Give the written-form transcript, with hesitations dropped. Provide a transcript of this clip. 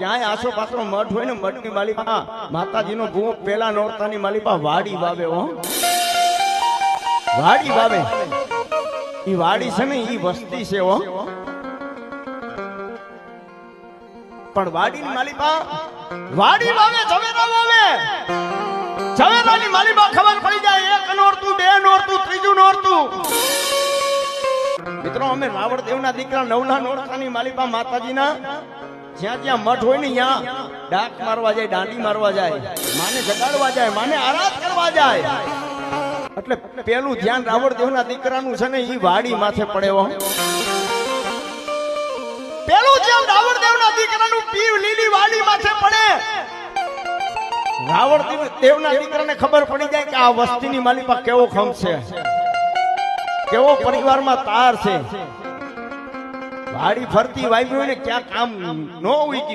ક્યાંય આસો પાસો મઠ હોય ને મઠની માલિકા માતાજીનો ભૂવો પેલા નોરતાની માલિકા વાડી વાવે હો, વાડી વાવે. ઈ વાડી છે ને ઈ વસ્તી છે હો, પણ વાડીની માલિકા વાડી વાવે, ઝવેરા વાવે. ઝવેરાની માલિકા ખબર પડી જાય એક નોરતું, બે નોરતું, ત્રીજું નોરતું. મિત્રો અમે રાવણ દેવના દીકરા નવલા નોરતાની માલિકા માતાજીના જ્યાં જ્યાં મઠ હોય ને ત્યાં ડાક મારવા જાય, દાંડી મારવા જાય, માને જગાડવા જાય, માને આરાધ કરવા જાય. એટલે પેલું ધ્યાન રાવણ દેવના દીકરાનું છે ને ઈ વાડી માથે પડે હો. પેલું ધ્યાન રાવણ દેવના દીકરાનું પીવ લીલી વાડી માથે પડે. રાવણ દેવના દીકરાને ખબર પડી જાય કે આ વસ્તીની માલિકા કેવો ખંભ છે, કેવો પરિવારમાં તાર છે. વાડી ફરતી વાવી હોય ને ક્યાં કામ ન ઉઈકી